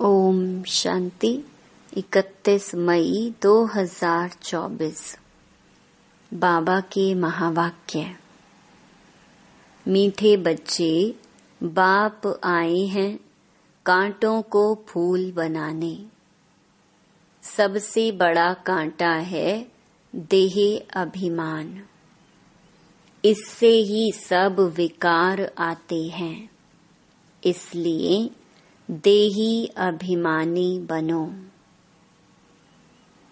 ओम शांति। 31 मई 2024 बाबा के महावाक्य। मीठे बच्चे, बाप आए हैं कांटों को फूल बनाने। सबसे बड़ा कांटा है देह अभिमान। इससे ही सब विकार आते हैं। इसलिए देही अभिमानी बनो।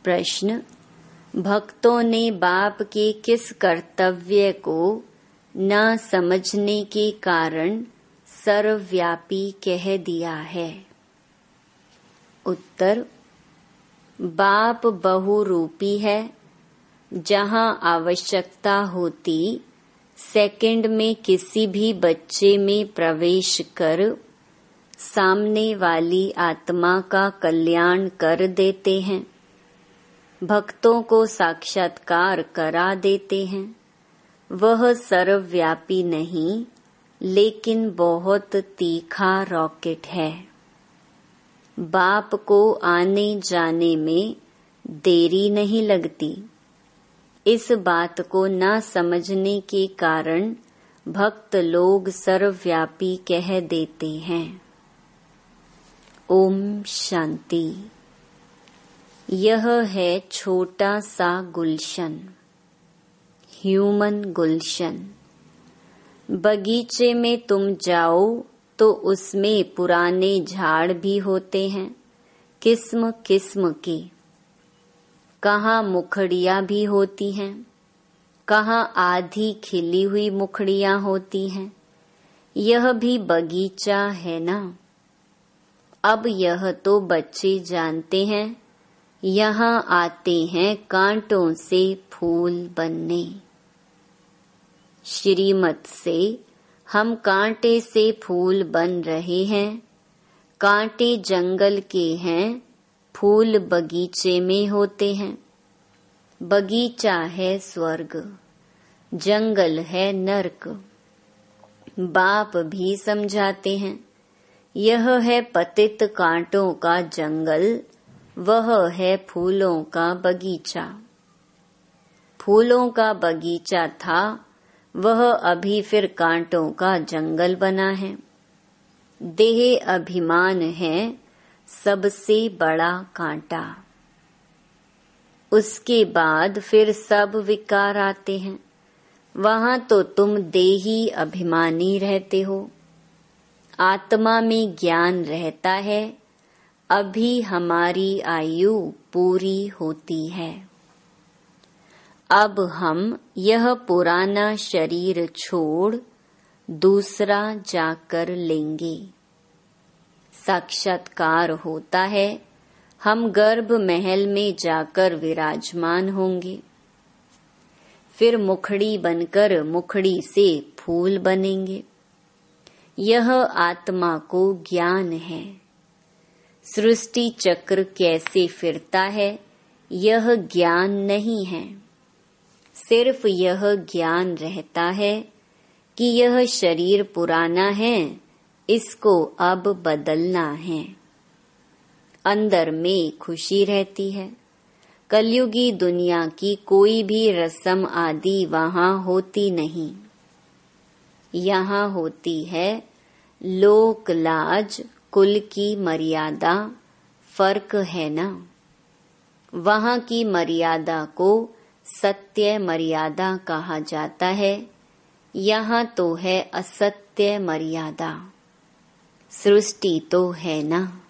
प्रश्न: भक्तों ने बाप के किस कर्तव्य को न समझने के कारण सर्वव्यापी कह दिया है? उत्तर: बाप बहुरूपी है। जहाँ आवश्यकता होती सेकंड में किसी भी बच्चे में प्रवेश कर सामने वाली आत्मा का कल्याण कर देते हैं। भक्तों को साक्षात्कार करा देते हैं। वह सर्वव्यापी नहीं, लेकिन बहुत तीखा रॉकेट है। बाप को आने जाने में देरी नहीं लगती। इस बात को न समझने के कारण भक्त लोग सर्वव्यापी कह देते हैं। ओम शांति। यह है छोटा सा गुलशन, ह्यूमन गुलशन। बगीचे में तुम जाओ तो उसमें पुराने झाड़ भी होते हैं, किस्म किस्म के। कहाँ मुखड़ियाँ भी होती हैं, कहाँ आधी खिली हुई मुखड़ियाँ होती हैं। यह भी बगीचा है ना। अब यह तो बच्चे जानते हैं। यहाँ आते हैं कांटों से फूल बनने। श्रीमत से हम कांटे से फूल बन रहे हैं। कांटे जंगल के हैं, फूल बगीचे में होते हैं। बगीचा है स्वर्ग, जंगल है नरक। बाप भी समझाते हैं, यह है पतित कांटों का जंगल, वह है फूलों का बगीचा। फूलों का बगीचा था, वह अभी फिर कांटों का जंगल बना है। देह अभिमान है सबसे बड़ा कांटा। उसके बाद फिर सब विकार आते हैं। वहाँ तो तुम देही अभिमानी रहते हो। आत्मा में ज्ञान रहता है। अभी हमारी आयु पूरी होती है। अब हम यह पुराना शरीर छोड़ दूसरा जाकर लेंगे। साक्षात्कार होता है, हम गर्भ महल में जाकर विराजमान होंगे। फिर मुखड़ी बनकर मुखड़ी से फूल बनेंगे। यह आत्मा को ज्ञान है। सृष्टि चक्र कैसे फिरता है, यह ज्ञान नहीं है। सिर्फ यह ज्ञान रहता है कि यह शरीर पुराना है, इसको अब बदलना है। अंदर में खुशी रहती है। कलयुगी दुनिया की कोई भी रस्म आदि वहाँ होती नहीं। यहाँ होती है लोक लाज, कुल की मर्यादा। फर्क है ना। वहाँ की मर्यादा को सत्य मर्यादा कहा जाता है। यहाँ तो है असत्य मर्यादा। सृष्टि तो है ना।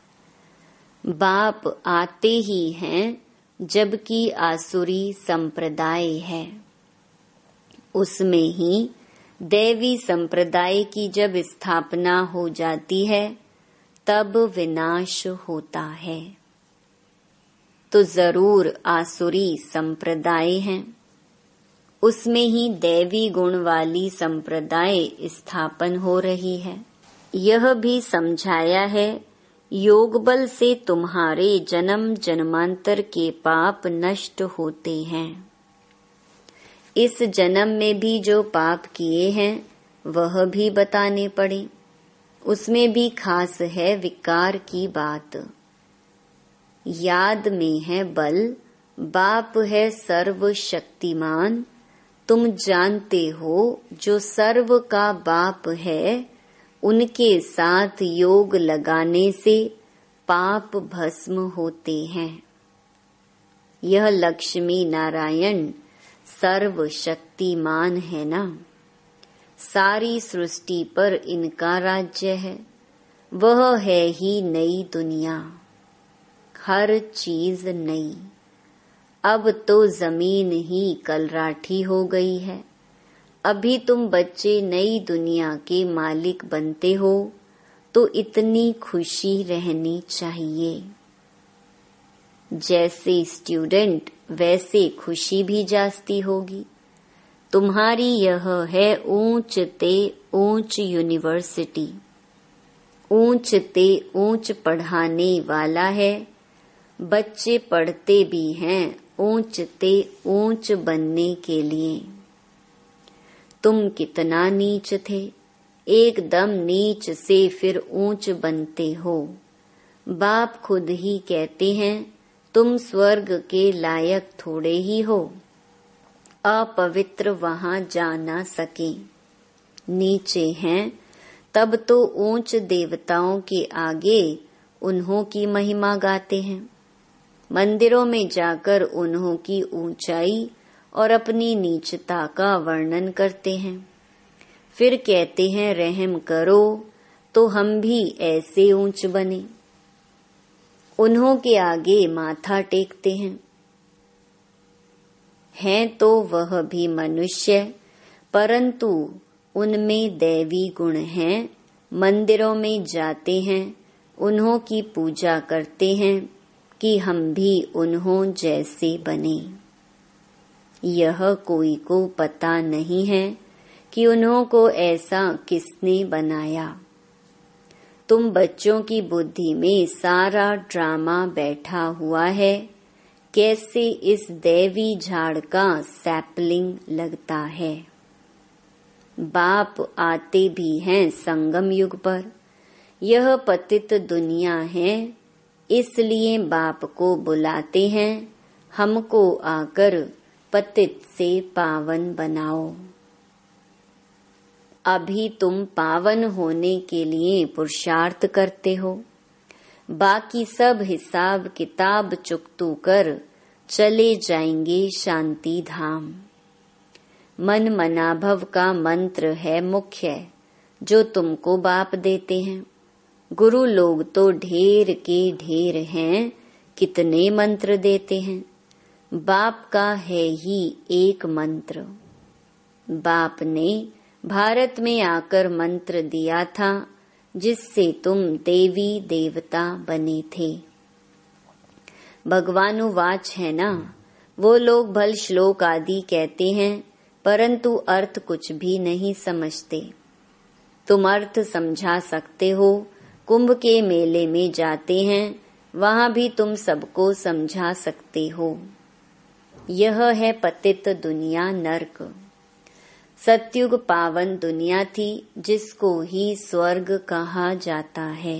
बाप आते ही हैं, जबकि आसुरी संप्रदाय है। उसमें ही दैवी संप्रदाय की जब स्थापना हो जाती है, तब विनाश होता है। तो जरूर आसुरी संप्रदाय हैं। उसमें ही दैवी गुण वाली संप्रदाय स्थापन हो रही है। यह भी समझाया है, योग बल से तुम्हारे जन्म जन्मांतर के पाप नष्ट होते हैं। इस जन्म में भी जो पाप किए हैं, वह भी बताने पड़े। उसमें भी खास है विकार की बात। याद में है बल, बाप है सर्वशक्तिमान। तुम जानते हो जो सर्व का बाप है, उनके साथ योग लगाने से पाप भस्म होते हैं। यह लक्ष्मी नारायण सर्वशक्तिमान है ना। सारी सृष्टि पर इनका राज्य है। वह है ही नई दुनिया, हर चीज नई। अब तो जमीन ही कलराठी हो गई है। अभी तुम बच्चे नई दुनिया के मालिक बनते हो, तो इतनी खुशी रहनी चाहिए। जैसे स्टूडेंट वैसे खुशी भी जास्ती होगी। तुम्हारी यह है ऊंच ते ऊंच यूनिवर्सिटी। ऊंच ते ऊंच पढ़ाने वाला है। बच्चे पढ़ते भी हैं ऊंच ते ऊंच बनने के लिए। तुम कितना नीच थे, एकदम नीच से फिर ऊंच बनते हो। बाप खुद ही कहते हैं तुम स्वर्ग के लायक थोड़े ही हो। अपवित्र वहां जा ना सके। नीचे हैं तब तो ऊंच देवताओं के आगे उन्हों की महिमा गाते हैं। मंदिरों में जाकर उन्हों की ऊंचाई और अपनी नीचता का वर्णन करते हैं। फिर कहते हैं रहम करो तो हम भी ऐसे ऊंच बने। उन्हों के आगे माथा टेकते हैं तो वह भी मनुष्य, परंतु उनमें दैवी गुण हैं। मंदिरों में जाते हैं, उन्हों की पूजा करते हैं कि हम भी उन्हों जैसे बने। यह कोई को पता नहीं है कि उन्हों को ऐसा किसने बनाया। तुम बच्चों की बुद्धि में सारा ड्रामा बैठा हुआ है। कैसे इस दैवी झाड़ का सैपलिंग लगता है। बाप आते भी हैं संगम युग पर। यह पतित दुनिया है, इसलिए बाप को बुलाते हैं, हमको आकर पतित से पावन बनाओ। अभी तुम पावन होने के लिए पुरुषार्थ करते हो। बाकी सब हिसाब किताब चुकतू कर चले जाएंगे शांति धाम। मन मनाभव का मंत्र है मुख्य, जो तुमको बाप देते हैं। गुरु लोग तो ढेर के ढेर हैं, कितने मंत्र देते हैं। बाप का है ही एक मंत्र। बाप ने भारत में आकर मंत्र दिया था, जिससे तुम देवी देवता बने थे। भगवानुवाच है ना। वो लोग भल श्लोक आदि कहते हैं, परंतु अर्थ कुछ भी नहीं समझते। तुम अर्थ समझा सकते हो। कुंभ के मेले में जाते हैं, वहां भी तुम सबको समझा सकते हो। यह है पतित दुनिया, नरक। सतयुग पावन दुनिया थी, जिसको ही स्वर्ग कहा जाता है।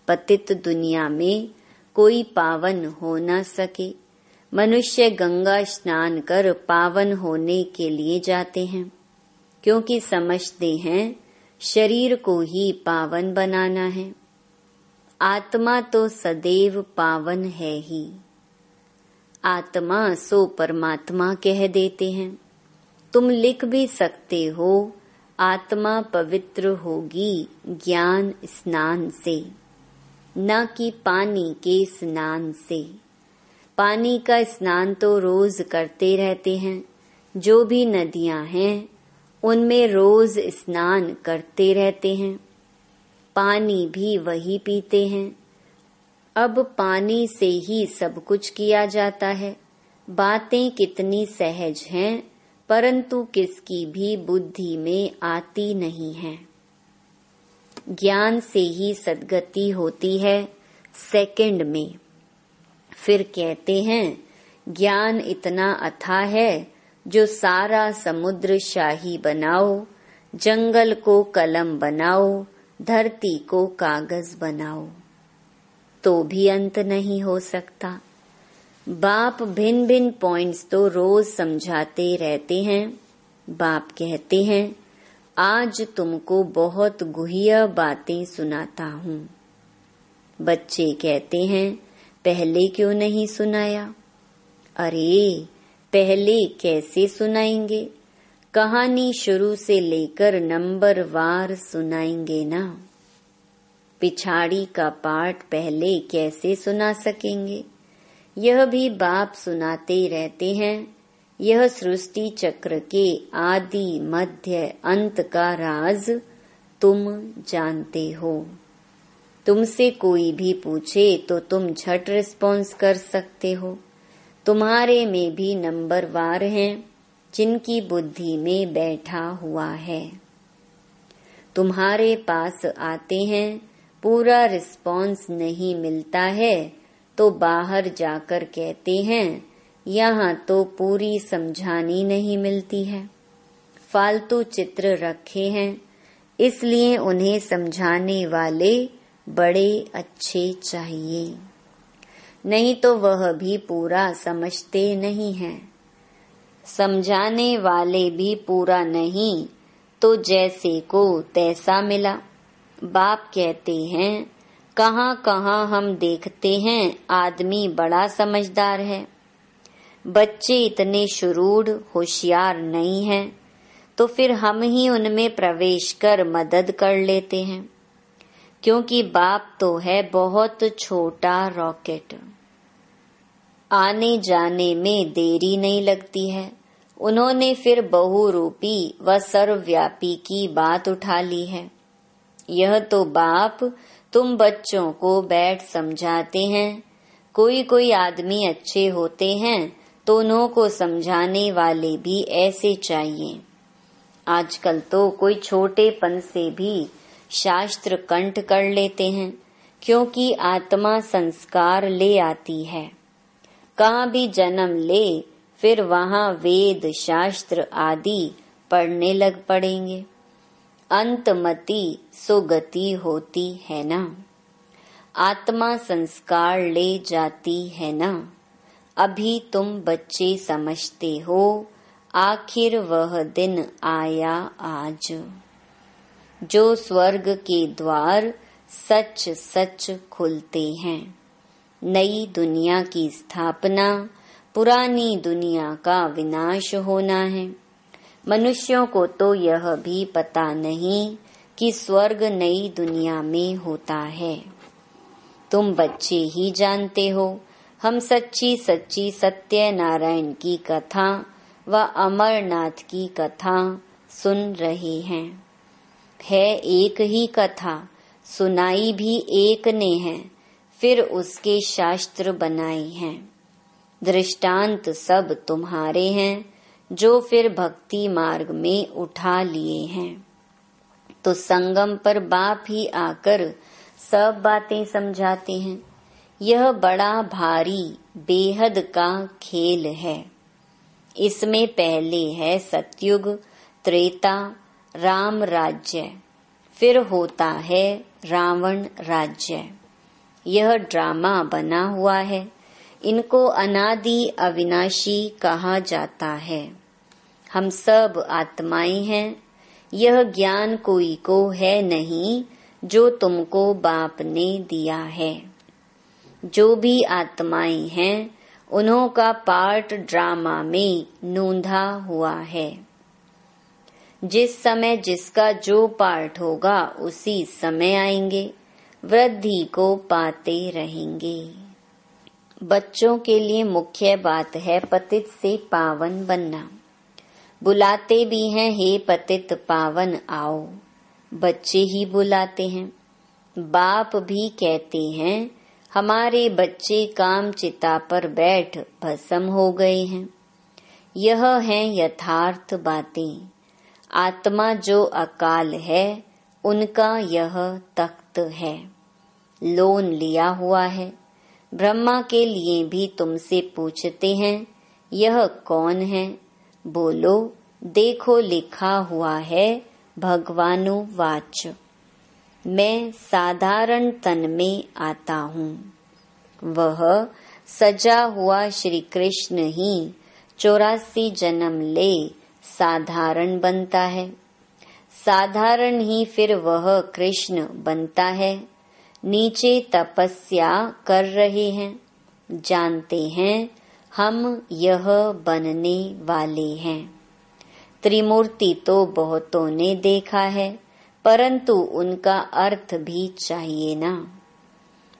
पतित दुनिया में कोई पावन हो न सके। मनुष्य गंगा स्नान कर पावन होने के लिए जाते हैं, क्योंकि समझते हैं शरीर को ही पावन बनाना है। आत्मा तो सदैव पावन है ही। आत्मा सो परमात्मा कह देते हैं। तुम लिख भी सकते हो, आत्मा पवित्र होगी ज्ञान स्नान से, न कि पानी के स्नान से। पानी का स्नान तो रोज करते रहते हैं। जो भी नदियां हैं उनमें रोज स्नान करते रहते हैं। पानी भी वही पीते हैं। अब पानी से ही सब कुछ किया जाता है। बातें कितनी सहज हैं, परंतु किसकी भी बुद्धि में आती नहीं है। ज्ञान से ही सद्गति होती है सेकंड में। फिर कहते हैं ज्ञान इतना अथाह है, जो सारा समुद्र शाही बनाओ, जंगल को कलम बनाओ, धरती को कागज बनाओ तो भी अंत नहीं हो सकता। बाप भिन्न भिन्न पॉइंट्स तो रोज समझाते रहते हैं। बाप कहते हैं आज तुमको बहुत गुह्य बातें सुनाता हूँ। बच्चे कहते हैं पहले क्यों नहीं सुनाया? अरे पहले कैसे सुनाएंगे? कहानी शुरू से लेकर नंबर वार सुनाएंगे ना। पिछाड़ी का पार्ट पहले कैसे सुना सकेंगे? यह भी बाप सुनाते रहते हैं। यह सृष्टि चक्र के आदि मध्य अंत का राज तुम जानते हो। तुमसे कोई भी पूछे तो तुम झट रिस्पॉन्स कर सकते हो। तुम्हारे में भी नंबरवार हैं जिनकी बुद्धि में बैठा हुआ है। तुम्हारे पास आते हैं, पूरा रिस्पॉन्स नहीं मिलता है तो बाहर जाकर कहते हैं यहाँ तो पूरी समझानी नहीं मिलती है। फालतू चित्र रखे हैं इसलिए उन्हें समझाने वाले बड़े अच्छे चाहिए, नहीं तो वह भी पूरा समझते नहीं हैं। समझाने वाले भी पूरा नहीं तो जैसे को तैसा मिला। बाप कहते हैं कहाँ कहाँ हम देखते हैं आदमी बड़ा समझदार है, बच्चे इतने शुरूढ़ होशियार नहीं हैं, तो फिर हम ही उनमें प्रवेश कर मदद कर लेते हैं, क्योंकि बाप तो है बहुत छोटा रॉकेट। आने जाने में देरी नहीं लगती है। उन्होंने फिर बहुरूपी व सर्वव्यापी की बात उठा ली है। यह तो बाप तुम बच्चों को बैठ समझाते हैं। कोई कोई आदमी अच्छे होते हैं तो उन्हों को समझाने वाले भी ऐसे चाहिए। आजकल तो कोई छोटेपन से भी शास्त्र कंठ कर लेते हैं, क्योंकि आत्मा संस्कार ले आती है। कहाँ भी जन्म ले फिर वहाँ वेद शास्त्र आदि पढ़ने लग पड़ेंगे। अंतमति सुगति होती है ना। आत्मा संस्कार ले जाती है ना। अभी तुम बच्चे समझते हो, आखिर वह दिन आया आज जो स्वर्ग के द्वार सच सच खुलते हैं। नई दुनिया की स्थापना, पुरानी दुनिया का विनाश होना है। मनुष्यों को तो यह भी पता नहीं कि स्वर्ग नई दुनिया में होता है। तुम बच्चे ही जानते हो। हम सच्ची सच्ची सत्यनारायण की कथा व अमरनाथ की कथा सुन रहे हैं। है एक ही कथा, सुनाई भी एक ने है, फिर उसके शास्त्र बनाए हैं। दृष्टांत सब तुम्हारे हैं जो फिर भक्ति मार्ग में उठा लिए हैं। तो संगम पर बाप ही आकर सब बातें समझाते हैं। यह बड़ा भारी बेहद का खेल है। इसमें पहले है सतयुग, त्रेता, राम राज्य, फिर होता है रावण राज्य। यह ड्रामा बना हुआ है। इनको अनादि अविनाशी कहा जाता है। हम सब आत्माएं हैं। यह ज्ञान कोई को है नहीं जो तुमको बाप ने दिया है। जो भी आत्माएं हैं उन्हों का पार्ट ड्रामा में नोंधा हुआ है। जिस समय जिसका जो पार्ट होगा उसी समय आएंगे, वृद्धि को पाते रहेंगे। बच्चों के लिए मुख्य बात है पतित से पावन बनना। बुलाते भी हैं हे पतित पावन आओ, बच्चे ही बुलाते हैं। बाप भी कहते हैं हमारे बच्चे काम चिता पर बैठ भस्म हो गए हैं। यह हैं यथार्थ बातें। आत्मा जो अकाल है उनका यह तख्त है, लोन लिया हुआ है। ब्रह्मा के लिए भी तुमसे पूछते हैं यह कौन है? बोलो देखो लिखा हुआ है भगवानुवाच। मैं साधारण तन में आता हूँ। वह सजा हुआ श्री कृष्ण ही 84 जन्म ले साधारण बनता है। साधारण ही फिर वह कृष्ण बनता है। नीचे तपस्या कर रहे हैं, जानते हैं हम यह बनने वाले हैं। त्रिमूर्ति तो बहुतों ने देखा है, परंतु उनका अर्थ भी चाहिए ना।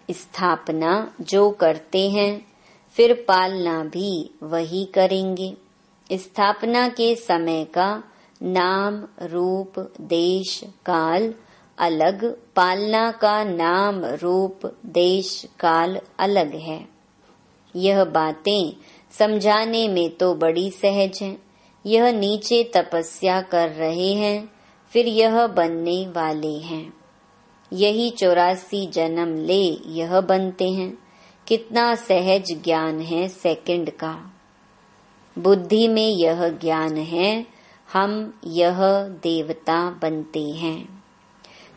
स्थापना जो करते हैं फिर पालना भी वही करेंगे। स्थापना के समय का नाम रूप देश काल अलग, पालना का नाम रूप देश काल अलग है। यह बातें समझाने में तो बड़ी सहज हैं। यह नीचे तपस्या कर रहे हैं, फिर यह बनने वाले हैं। यही 84 जन्म ले यह बनते हैं। कितना सहज ज्ञान है सेकंड का। बुद्धि में यह ज्ञान है, हम यह देवता बनते हैं।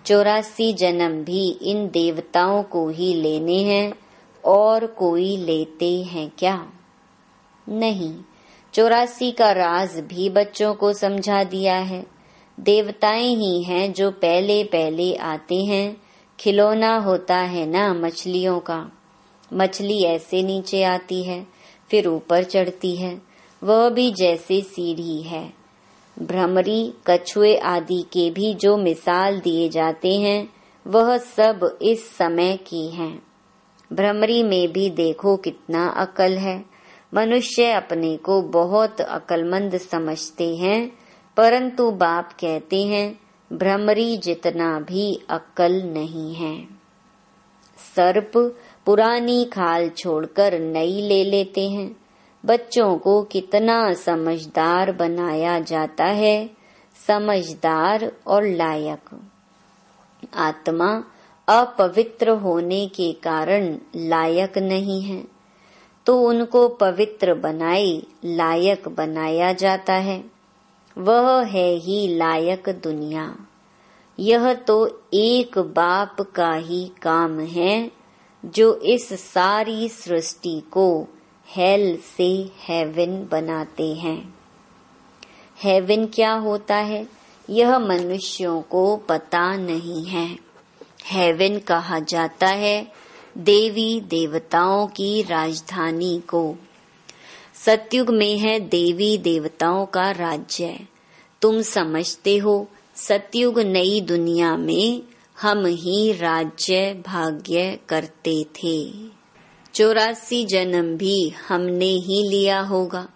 84 जन्म भी इन देवताओं को ही लेने हैं, और कोई लेते हैं क्या? नहीं। 84 का राज भी बच्चों को समझा दिया है। देवताएं ही हैं जो पहले पहले आते हैं। खिलौना होता है ना मछलियों का। मछली ऐसे नीचे आती है, फिर ऊपर चढ़ती है। वह भी जैसे सीढ़ी है। भ्रमरी, कछुए आदि के भी जो मिसाल दिए जाते हैं, वह सब इस समय की हैं। भ्रमरी में भी देखो कितना अकल है। मनुष्य अपने को बहुत अकलमंद समझते हैं, परंतु बाप कहते हैं भ्रमरी जितना भी अक्ल नहीं है। सर्प पुरानी खाल छोड़कर नई ले लेते हैं। बच्चों को कितना समझदार बनाया जाता है, समझदार और लायक। आत्मा अपवित्र होने के कारण लायक नहीं है, तो उनको पवित्र बनाए लायक बनाया जाता है। वह है ही लायक दुनिया। यह तो एक बाप का ही काम है, जो इस सारी सृष्टि को हेल से हेवन बनाते हैं। हेवन क्या होता है, यह मनुष्यों को पता नहीं है। हेवन कहा जाता है देवी देवताओं की राजधानी को। सतयुग में है देवी देवताओं का राज्य। तुम समझते हो सतयुग नई दुनिया में हम ही राज्य भाग्य करते थे। 84 जन्म भी हमने ही लिया होगा।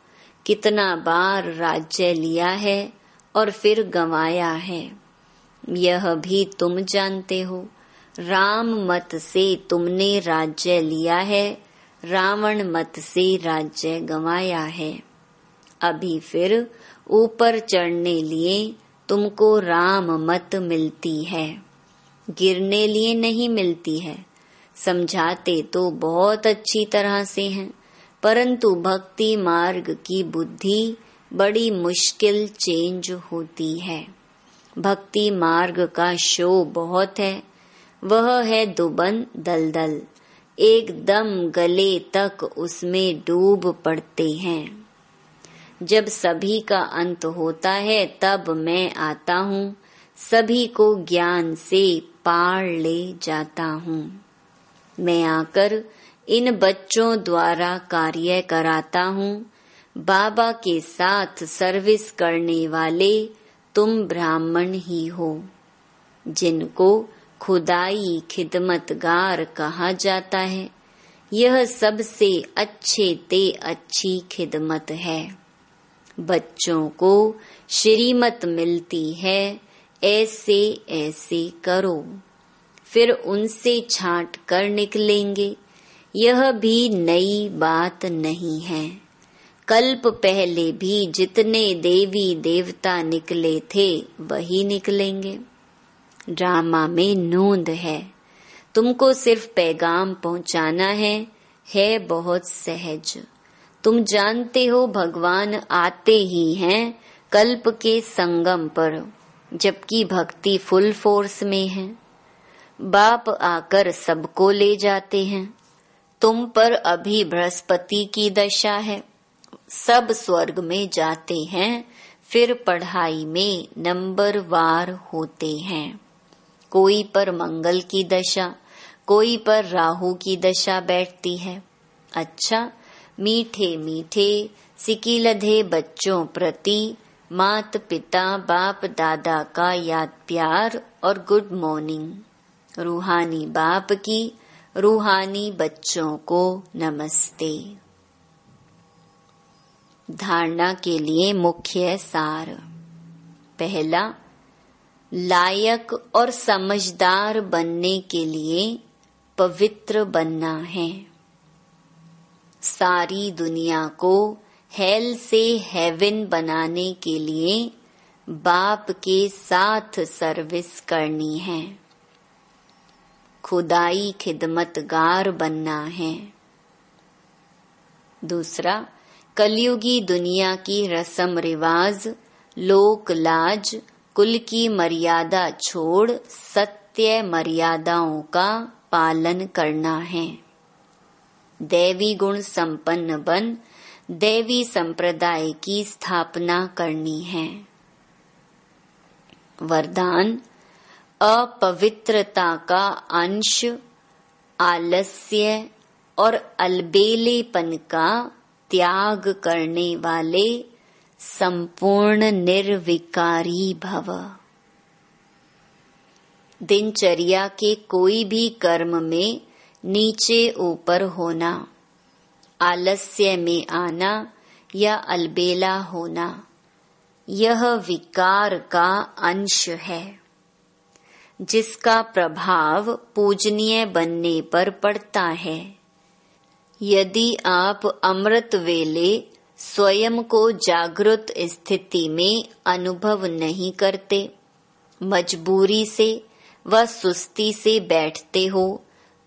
कितना बार राज्य लिया है और फिर गंवाया है, यह भी तुम जानते हो। राम मत से तुमने राज्य लिया है, रावण मत से राज्य गंवाया है। अभी फिर ऊपर चढ़ने लिए तुमको राम मत मिलती है, गिरने लिए नहीं मिलती है। समझाते तो बहुत अच्छी तरह से हैं, परंतु भक्ति मार्ग की बुद्धि बड़ी मुश्किल चेंज होती है। भक्ति मार्ग का शो बहुत है। वह है दुबन दलदल, एकदम गले तक उसमें डूब पड़ते हैं। जब सभी का अंत होता है तब मैं आता हूँ, सभी को ज्ञान से पार ले जाता हूँ। मैं आकर इन बच्चों द्वारा कार्य कराता हूँ। बाबा के साथ सर्विस करने वाले तुम ब्राह्मण ही हो, जिनको खुदाई खिदमतगार कहा जाता है। यह सबसे अच्छे ते अच्छी खिदमत है। बच्चों को श्रीमत मिलती है, ऐसे ऐसे करो, फिर उनसे छांट कर निकलेंगे। यह भी नई बात नहीं है। कल्प पहले भी जितने देवी देवता निकले थे वही निकलेंगे। ड्रामा में नोंद है। तुमको सिर्फ पैगाम पहुंचाना है बहुत सहज। तुम जानते हो भगवान आते ही हैं कल्प के संगम पर, जबकि भक्ति फुल फोर्स में है। बाप आकर सबको ले जाते हैं। तुम पर अभी बृहस्पति की दशा है, सब स्वर्ग में जाते हैं, फिर पढ़ाई में नंबरवार होते हैं। कोई पर मंगल की दशा, कोई पर राहु की दशा बैठती है। अच्छा, मीठे मीठे सिकिलधे बच्चों प्रति मात पिता बाप दादा का याद प्यार और गुड मॉर्निंग। रूहानी बाप की रूहानी बच्चों को नमस्ते। धारणा के लिए मुख्य सार। पहला, लायक और समझदार बनने के लिए पवित्र बनना है। सारी दुनिया को हेल से हेवन बनाने के लिए बाप के साथ सर्विस करनी है। खुदाई खिदमतगार बनना है। दूसरा, कलयुगी दुनिया की रस्म रिवाज, लोक लाज, कुल की मर्यादा छोड़ सत्य मर्यादाओं का पालन करना है। दैवी गुण संपन्न बन दैवी संप्रदाय की स्थापना करनी है। वरदान, अपवित्रता का अंश, आलस्य और अलबेलेपन का त्याग करने वाले संपूर्ण निर्विकारी भव। दिनचर्या के कोई भी कर्म में नीचे ऊपर होना, आलस्य में आना या अलबेला होना, यह विकार का अंश है, जिसका प्रभाव पूजनीय बनने पर पड़ता है। यदि आप अमृत वेले स्वयं को जागृत स्थिति में अनुभव नहीं करते, मजबूरी से व सुस्ती से बैठते हो,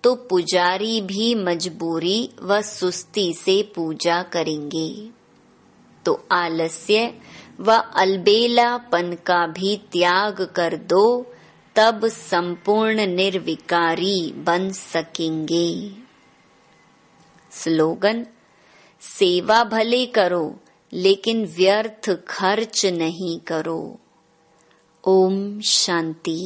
तो पुजारी भी मजबूरी व सुस्ती से पूजा करेंगे। तो आलस्य व अलबेलापन का भी त्याग कर दो, तब संपूर्ण निर्विकारी बन सकेंगे। स्लोगन, सेवा भले करो लेकिन व्यर्थ खर्च नहीं करो। ओम शांति।